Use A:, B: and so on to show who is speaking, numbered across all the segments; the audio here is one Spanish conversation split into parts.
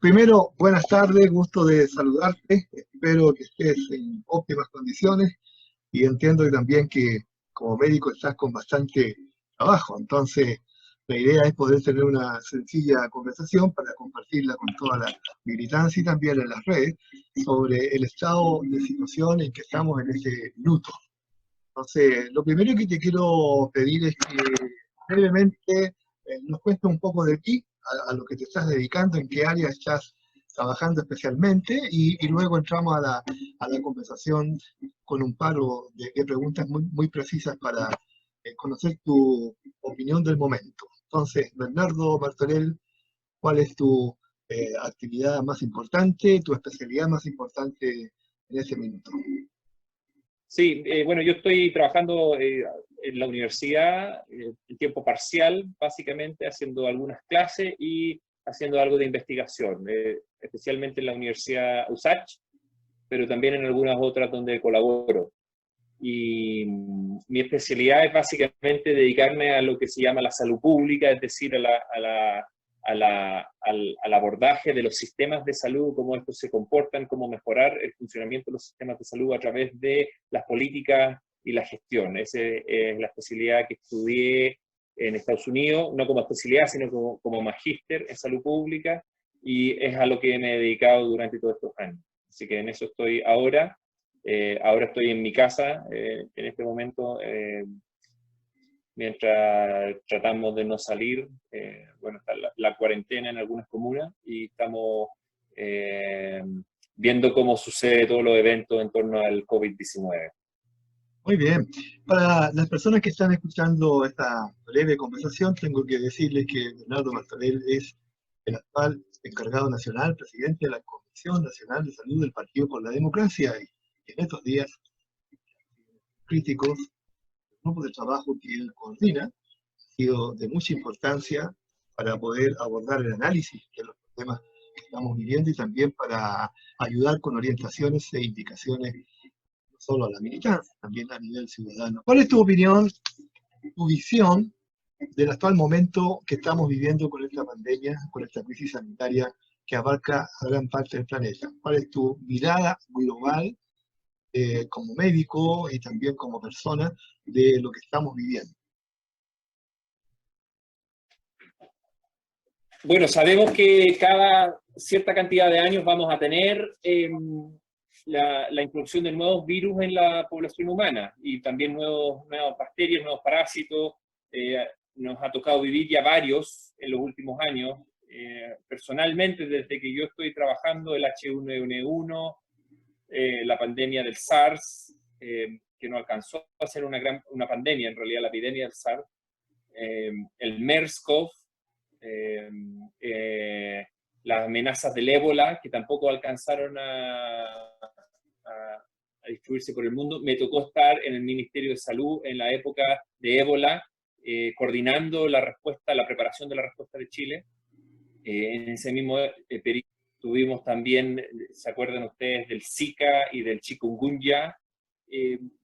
A: Primero, buenas tardes, gusto de saludarte. Espero que estés en óptimas condiciones y entiendo que también que como médico estás con bastante trabajo. Entonces, la idea es poder tener una sencilla conversación para compartirla con toda la militancia y también en las redes sobre el estado de situación en que estamos en este minuto. Entonces, lo primero que te quiero pedir es que brevemente nos cuentes un poco de ti, a lo que te estás dedicando, en qué área estás trabajando especialmente, y luego entramos a la conversación con un paro de preguntas muy precisas para conocer tu opinión del momento. Entonces, Bernardo Martorell, ¿cuál es tu actividad más importante, tu especialidad más importante en ese minuto?
B: Sí, bueno, yo estoy trabajando en la universidad en tiempo parcial, básicamente, haciendo algunas clases y haciendo algo de investigación, especialmente en la Universidad USACH, pero también en algunas otras donde colaboro. Y mi especialidad es básicamente dedicarme a lo que se llama la salud pública, es decir, al abordaje de los sistemas de salud, cómo estos se comportan, cómo mejorar el funcionamiento de los sistemas de salud a través de las políticas y la gestión. Esa es la especialidad que estudié en Estados Unidos, no como especialidad, sino como magíster en salud pública, y es a lo que me he dedicado durante todos estos años. Así que en eso estoy ahora. Ahora estoy en mi casa, en este momento, mientras tratamos de no salir. Bueno, está la cuarentena en algunas comunas y estamos eh, viendo cómo sucede todos los eventos en torno al COVID-19.
A: Muy bien. Para las personas que están escuchando esta breve conversación, tengo que decirles que Bernardo Martorell es el actual encargado nacional, presidente de la Comisión Nacional de Salud del Partido por la Democracia, y en estos días críticos, el grupo de trabajo que él coordina ha sido de mucha importancia para poder abordar el análisis de los problemas que estamos viviendo y también para ayudar con orientaciones e indicaciones no solo a la militancia, también a nivel ciudadano. ¿Cuál es tu opinión, tu visión del actual momento que estamos viviendo con esta pandemia, con esta crisis sanitaria que abarca a gran parte del planeta? ¿Cuál es tu mirada global como médico y también como persona de lo que estamos viviendo?
B: Bueno, sabemos que cada cierta cantidad de años vamos a tener la introducción de nuevos virus en la población humana y también nuevas bacterias, nuevos parásitos. Nos ha tocado vivir ya varios en los últimos años. Personalmente, desde que yo estoy trabajando, el H1N1, la pandemia del SARS, que no alcanzó a ser una pandemia, en realidad la epidemia del SARS, el MERS-CoV, las amenazas del ébola, que tampoco alcanzaron a distribuirse por el mundo. Me tocó estar en el Ministerio de Salud en la época de ébola, coordinando la respuesta, la preparación de la respuesta de Chile. En ese mismo periodo tuvimos también, ¿se acuerdan ustedes del Zika y del chikungunya?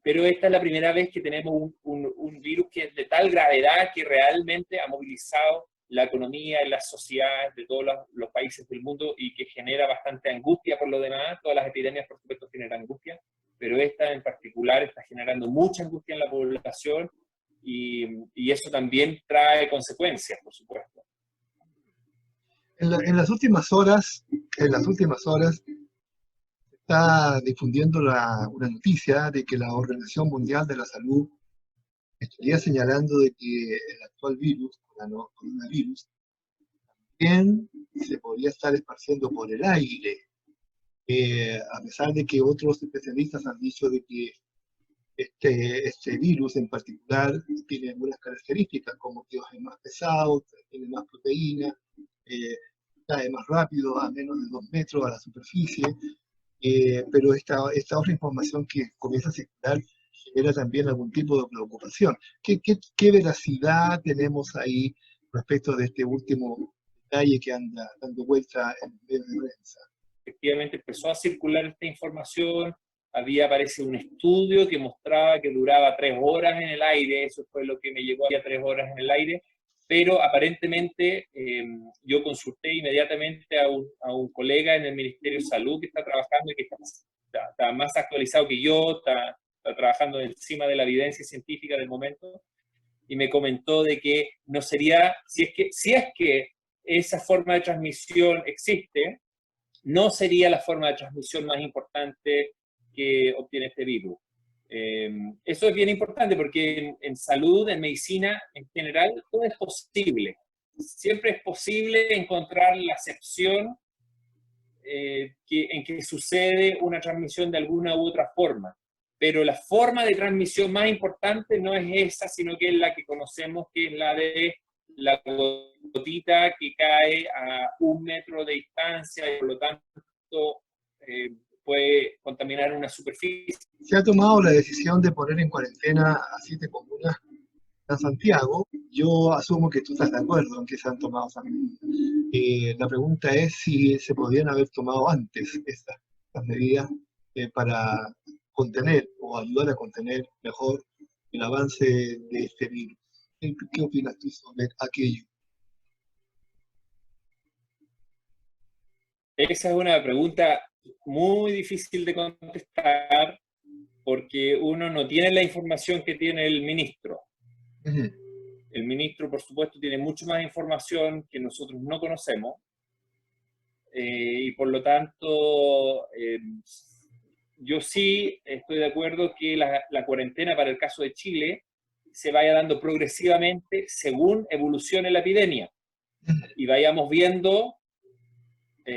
B: Pero esta es la primera vez que tenemos un virus que es de tal gravedad que realmente ha movilizado la economía y las sociedades de todos los países del mundo y que genera bastante angustia por lo demás. Todas las epidemias, por supuesto, generan angustia, pero esta en particular está generando mucha angustia en la población y eso también trae consecuencias, por supuesto.
A: En las últimas horas está difundiendo una noticia de que la Organización Mundial de la Salud estaría señalando de que el actual virus, el coronavirus, también se podría estar esparciendo por el aire, a pesar de que otros especialistas han dicho de que este virus en particular tiene algunas características, como que es más pesado, tiene más proteína, eh, cae más rápido a menos de 2 metros a la superficie, pero esta otra información que comienza a circular genera también algún tipo de preocupación. ¿Qué veracidad tenemos ahí respecto de este último detalle que anda dando vuelta en medios de prensa?
B: Efectivamente empezó a circular esta información, parece un estudio que mostraba que duraba 3 horas en el aire, eso fue lo que me llegó a 3 horas en el aire, pero aparentemente yo consulté inmediatamente a un colega en el Ministerio de Salud que está trabajando y que está más actualizado que yo, está trabajando encima de la evidencia científica del momento, y me comentó de que no sería, si es que esa forma de transmisión existe, no sería la forma de transmisión más importante que obtiene este virus. Eso es bien importante porque en salud, en medicina en general, todo es posible. Siempre es posible encontrar la excepción en que sucede una transmisión de alguna u otra forma. Pero la forma de transmisión más importante no es esa, sino que es la que conocemos, que es la de la gotita que cae a 1 metro de distancia y por lo tanto puede contaminar una superficie.
A: Se ha tomado la decisión de poner en cuarentena a 7 comunas en Santiago. Yo asumo que tú estás de acuerdo en que se han tomado esas medidas. La pregunta es si se podían haber tomado antes estas medidas para contener o ayudar a contener mejor el avance de este virus. ¿Qué opinas tú sobre aquello?
B: Esa es una pregunta muy difícil de contestar porque uno no tiene la información que tiene el ministro. El ministro, por supuesto, tiene mucho más información que nosotros no conocemos y por lo tanto yo sí estoy de acuerdo que la cuarentena para el caso de Chile se vaya dando progresivamente según evolucione la epidemia y vayamos viendo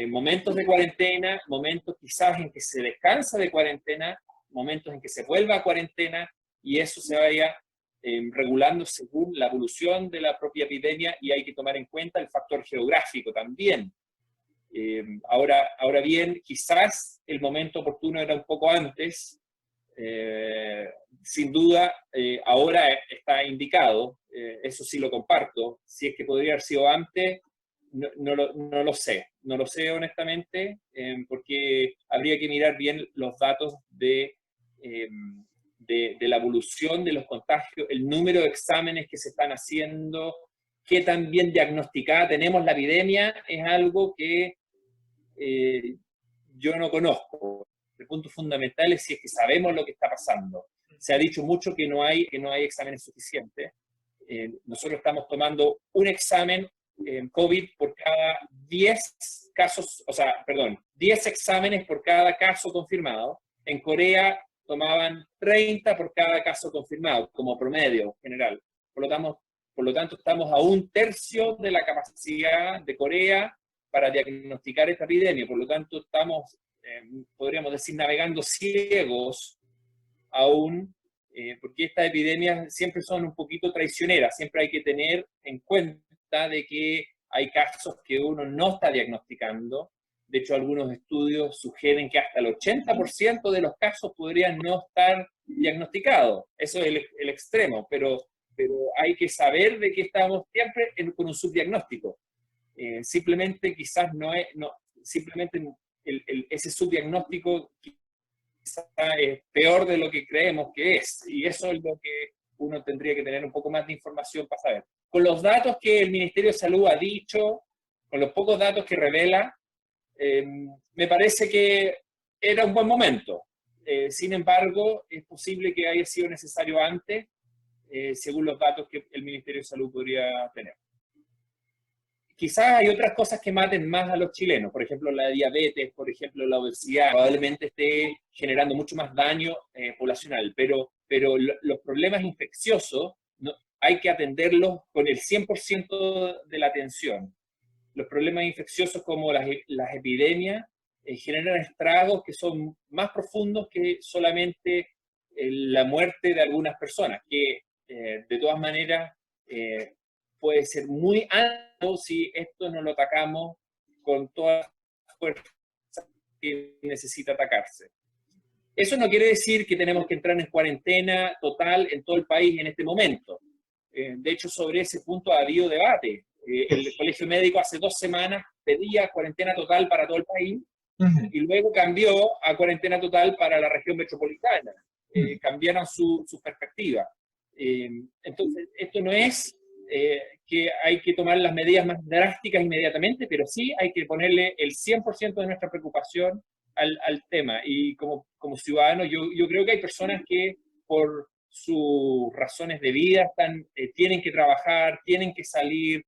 B: momentos de cuarentena, momentos quizás en que se descansa de cuarentena, momentos en que se vuelva a cuarentena y eso se vaya regulando según la evolución de la propia epidemia y hay que tomar en cuenta el factor geográfico también. Ahora bien, quizás el momento oportuno era un poco antes, sin duda ahora está indicado, eso sí lo comparto, si es que podría haber sido antes, no lo sé honestamente, porque habría que mirar bien los datos de la evolución de los contagios, el número de exámenes que se están haciendo, qué tan bien diagnosticada tenemos la epidemia, es algo que yo no conozco. El punto fundamental es si es que sabemos lo que está pasando. Se ha dicho mucho que no hay exámenes suficientes. Nosotros estamos tomando un examen COVID por cada 10 casos, 10 exámenes por cada caso confirmado. En Corea tomaban 30 por cada caso confirmado, como promedio general. Por lo tanto, estamos a 1/3 de la capacidad de Corea para diagnosticar esta epidemia. Por lo tanto, estamos, podríamos decir, navegando ciegos aún, porque estas epidemias siempre son un poquito traicioneras. Siempre hay que tener en cuenta de que hay casos que uno no está diagnosticando. De hecho, algunos estudios sugieren que hasta el 80% de los casos podrían no estar diagnosticados. Eso es el extremo, pero hay que saber de que estamos siempre con un subdiagnóstico. Simplemente quizás simplemente ese subdiagnóstico quizás es peor de lo que creemos que es, y eso es lo que uno tendría que tener un poco más de información para saber. Con los datos que el Ministerio de Salud ha dicho, con los pocos datos que revela, me parece que era un buen momento. Sin embargo, es posible que haya sido necesario antes, según los datos que el Ministerio de Salud podría tener. Quizás hay otras cosas que maten más a los chilenos, por ejemplo la diabetes, por ejemplo la obesidad, probablemente esté generando mucho más daño poblacional, pero los problemas infecciosos hay que atenderlos con el 100% de la atención. Los problemas infecciosos como las epidemias generan estragos que son más profundos que solamente la muerte de algunas personas, que de todas maneras puede ser muy alto si esto no lo atacamos con toda la fuerza que necesita atacarse. Eso no quiere decir que tenemos que entrar en cuarentena total en todo el país en este momento. De hecho, sobre ese punto ha habido debate. El Colegio Médico hace 2 semanas pedía cuarentena total para todo el país y luego cambió a cuarentena total para la región metropolitana. Cambiaron su perspectiva. Entonces, esto no es que hay que tomar las medidas más drásticas inmediatamente, pero sí hay que ponerle el 100% de nuestra preocupación al tema. Y como ciudadanos, yo creo que hay personas que por sus razones de vida tienen que trabajar, tienen que salir.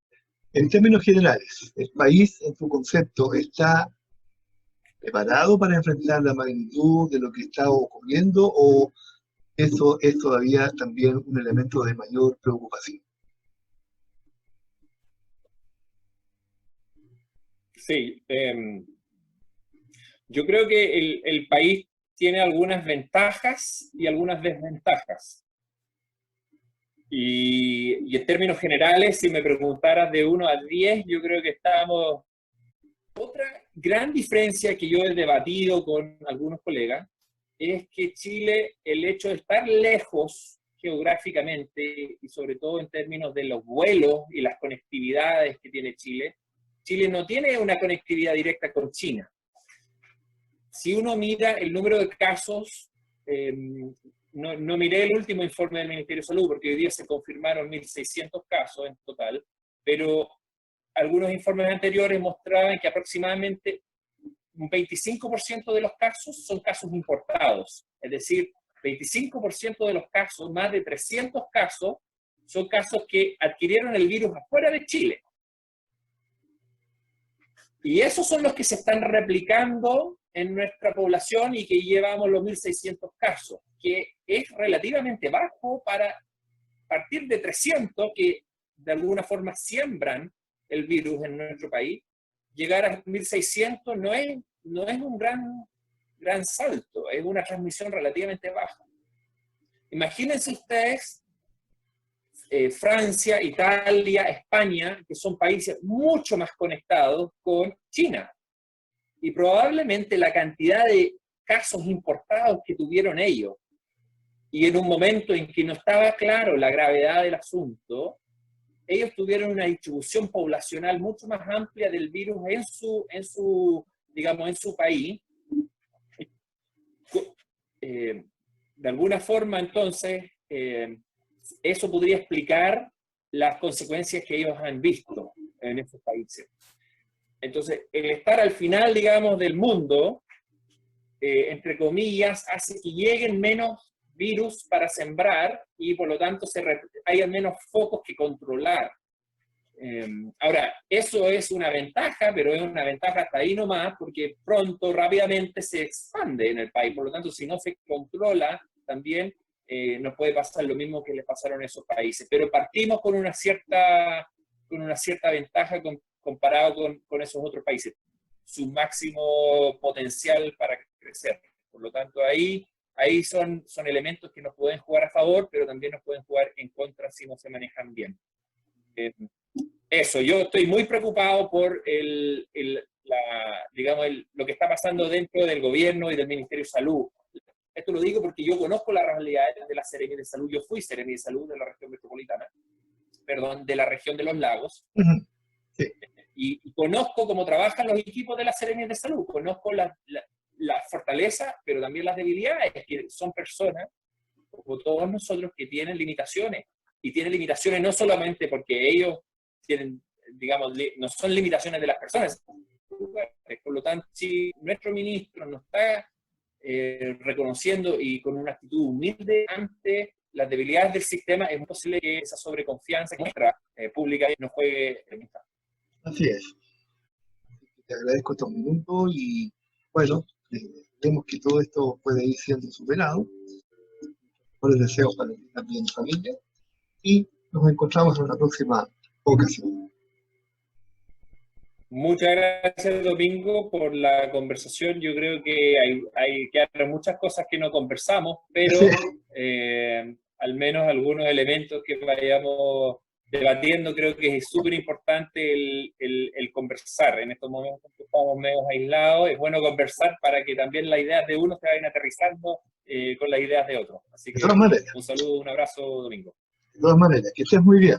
A: En términos generales, ¿el país, en tu concepto, está preparado para enfrentar la magnitud de lo que está ocurriendo o eso es todavía también un elemento de mayor preocupación?
B: Sí, yo creo que el país tiene algunas ventajas y algunas desventajas. Y en términos generales, si me preguntaras de 1 a 10, yo creo que estamos... Otra gran diferencia que yo he debatido con algunos colegas es que Chile, el hecho de estar lejos geográficamente y sobre todo en términos de los vuelos y las conectividades que tiene Chile, Chile no tiene una conectividad directa con China. Si uno mira el número de casos, no miré el último informe del Ministerio de Salud, porque hoy día se confirmaron 1.600 casos en total, pero algunos informes anteriores mostraban que aproximadamente un 25% de los casos son casos importados. Es decir, 25% de los casos, más de 300 casos, son casos que adquirieron el virus afuera de Chile. Y esos son los que se están replicando en nuestra población y que llevamos los 1.600 casos, que es relativamente bajo para partir de 300 que de alguna forma siembran el virus en nuestro país. Llegar a 1.600 no es un gran salto, es una transmisión relativamente baja. Imagínense ustedes Francia, Italia, España, que son países mucho más conectados con China. Y probablemente la cantidad de casos importados que tuvieron ellos, y en un momento en que no estaba claro la gravedad del asunto, ellos tuvieron una distribución poblacional mucho más amplia del virus en su país. De alguna forma, entonces, eso podría explicar las consecuencias que ellos han visto en esos países. Entonces, el estar al final, digamos, del mundo, entre comillas, hace que lleguen menos virus para sembrar y por lo tanto haya menos focos que controlar. Ahora, eso es una ventaja, pero es una ventaja hasta ahí nomás, porque pronto, rápidamente se expande en el país. Por lo tanto, si no se controla, también nos puede pasar lo mismo que le pasaron a esos países. Pero partimos con una cierta ventaja comparado con esos otros países. Su máximo potencial para crecer. Por lo tanto, ahí son elementos que nos pueden jugar a favor, pero también nos pueden jugar en contra si no se manejan bien. Eso, yo estoy muy preocupado por lo que está pasando dentro del gobierno y del Ministerio de Salud. Esto lo digo porque yo conozco las realidades de la Seremi de Salud. Yo fui Seremi de Salud de la región metropolitana, perdón, de la región de los lagos. Sí. Y conozco cómo trabajan los equipos de la Seremi de Salud. Conozco las fortalezas, pero también las debilidades, que son personas, como todos nosotros, que tienen limitaciones. Y tienen limitaciones no solamente porque ellos tienen, digamos, no son limitaciones de las personas. Por lo tanto, si nuestro ministro no está reconociendo y con una actitud humilde ante las debilidades del sistema, es posible que esa sobreconfianza que nuestra pública no juegue en esta.
A: Así es. Te agradezco estos minutos y, bueno, vemos que todo esto puede ir siendo superado. Por el deseo para ti también, familia. Y nos encontramos en una próxima ocasión.
B: Muchas gracias, Domingo, por la conversación. Yo creo que hay muchas cosas que no conversamos, pero sí. Al menos algunos elementos que vayamos debatiendo, creo que es súper importante el conversar. En estos momentos que estamos medio aislados, es bueno conversar para que también las ideas de uno se vayan aterrizando con las ideas de otros. Así que un saludo, un abrazo, Domingo.
A: De todas maneras, que estés muy bien.